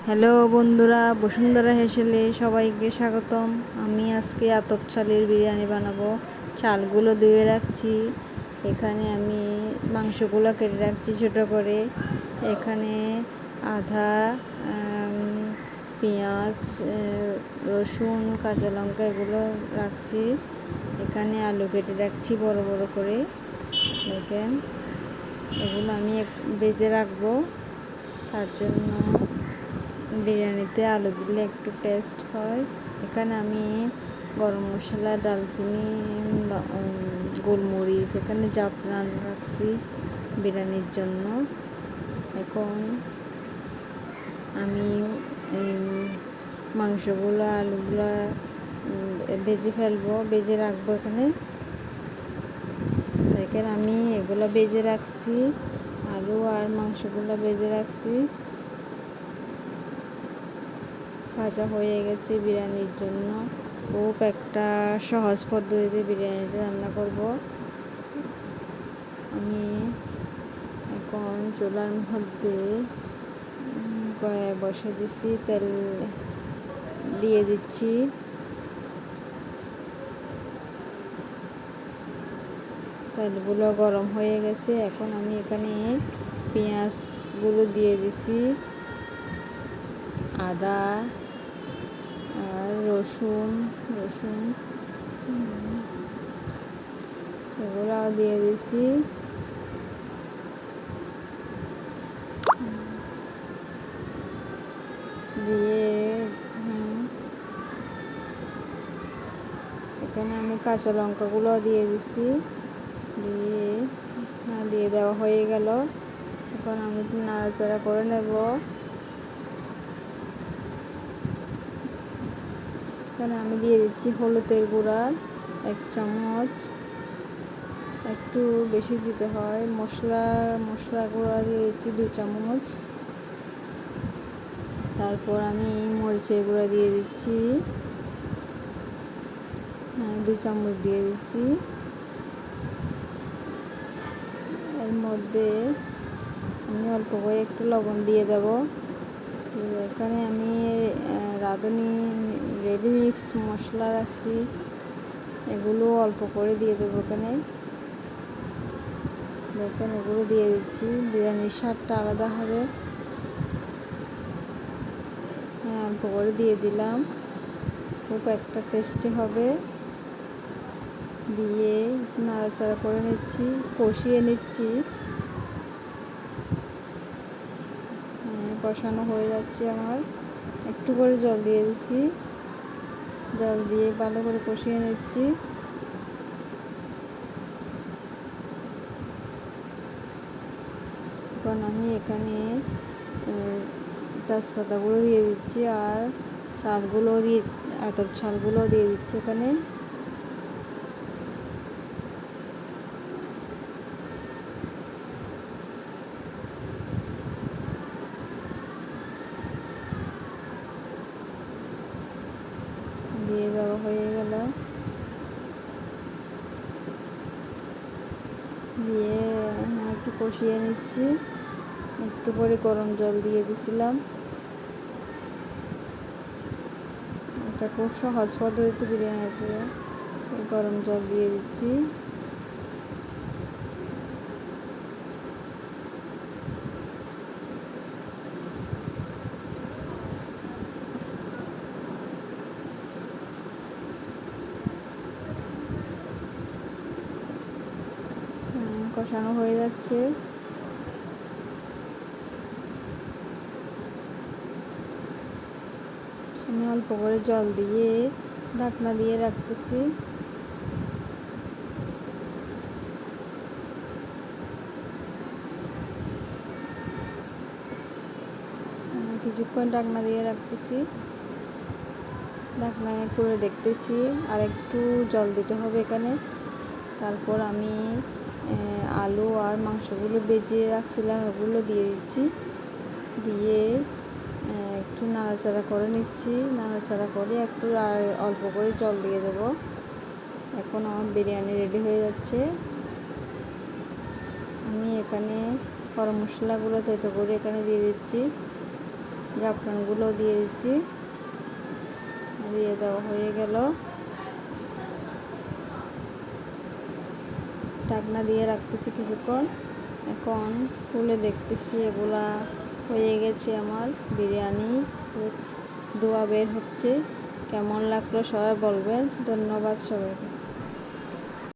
Hello বন্ধুরা, বসুন্ধরা হেসেলে সবাইকে স্বাগতম। আমি আজকে আতপ চালের বিরিয়ানি বানাবো। চালগুলো ধুয়ে রাখছি। এখানে আমি মাংসগুলো কেটে রাখছি ছোটো করে। এখানে আদা, পেঁয়াজ, রসুন, কাঁচা লঙ্কা এগুলো রাখছি। এখানে আলু কেটে রাখছি বড় বড় করে। দেখেন, এগুলো আমি ভেজে রাখবো। তার জন্য বিরিয়ানিতে আলু দিলে একটু টেস্ট হয়। এখানে আমি গরম মশলা, দালচিনি, গোলমরিচ, এখানে জাফরান রাখছি বিরিয়ানির জন্য। এখন আমি মাংসগুলো, আলুগুলো ভেজে ফেলবো, ভেজে রাখবো এখানে। দেখেন, আমি এগুলো ভেজে রাখছি, আলু আর মাংসগুলো ভেজে রাখছি। ভাজা হয়ে গেছে বিরিয়ানির জন্য। খুব একটা সহজ পদ্ধতিতে বিরিয়ানিটা রান্না করব। আমি এখন চুলার মধ্যে কড়াই বসে দিচ্ছি, তেল দিয়ে দিচ্ছি। তেলগুলো গরম হয়ে গেছে। এখন আমি এখানে পেঁয়াজগুলো দিয়ে দিছি, আদা আর রসুন এগুলাও দিয়ে দিছি। দিয়ে এখানে আমি কাঁচা লঙ্কাগুলো দিয়ে দিছি। দিয়ে দেওয়া হয়ে গেল। এখন আমি একটু নাড়াচাড়া করে নেব। এখানে আমি দিয়ে দিচ্ছি হলুদের গুঁড়া 1 চামচ, একটু বেশি দিতে হয়। মশলা গুঁড়া দিয়ে দিচ্ছি 2 চামচ। তারপর আমি মরিচের গুঁড়া দিয়ে দিচ্ছি, 2 চামচ দিয়ে দিচ্ছি। এর মধ্যে আমি অল্প করে একটু লবণ দিয়ে দেব। এখানে আমি রাঁধুনি রেডি মিক্স মশলা রাখছি, এগুলো অল্প করে দিয়ে দেবো এখানে। দেখেন, এগুলো দিয়ে দিচ্ছি, বিরিয়ানির স্বাদটা আলাদা হবে। অল্প করে দিয়ে দিলাম, খুব একটা টেস্টি হবে। দিয়ে নাড়াচাড়া করে নিচ্ছি, কষিয়ে নিচ্ছি। কষানো হয়ে যাচ্ছে আমার। একটু করে জল দিয়ে দিচ্ছি, জল দিয়ে ভালো করে কষিয়ে নিচ্ছি। এখন আমি এখানে তেজপাতাগুলো দিয়ে দিচ্ছি আর আতপ চালগুলো দিয়ে দিচ্ছি এখানে। দিয়ে দেওয়া হয়ে গেল। দিয়ে একটু কষিয়ে নিচ্ছি। একটু করে গরম জল দিয়ে দিছিলাম। এটা খুব সহজ পদ্ধতিতে বিরিয়ানিতে গরম জল দিয়ে দিচ্ছি। কষানো হয়ে যাচ্ছে। আমি অল্প করে জল দিয়ে ঢাকনা দিয়ে রাখতেছি। কিছুক্ষণ ঢাকনা দিয়ে রাখতেছি, ঢাকনা করে দেখতেছি আর একটু জল দিতে হবে এখানে। তারপর আমি আলু আর মাংসগুলো ভেজে রাখছিলাম, ওগুলো দিয়ে দিচ্ছি। দিয়ে একটু নাড়াচাড়া করে নিচ্ছি। নাড়াচাড়া করে একটু আর অল্প করে জল দিয়ে দেব। এখন আমার বিরিয়ানি রেডি হয়ে যাচ্ছে। আমি এখানে গরম মশলাগুলো থেতো করে এখানে দিয়ে দিচ্ছি। জাফরানগুলো দিয়ে দিচ্ছি, দিয়ে দেওয়া হয়ে গেল। ঢাকনা দিয়ে রাখতেছি কিছুক্ষণ। এখন খুলে দেখতেছি এগুলা হয়ে গেছে আমার বিরিয়ানি। ধোয়া বের হচ্ছে। কেমন লাগলো সবাই বলবেন। ধন্যবাদ সবাইকে।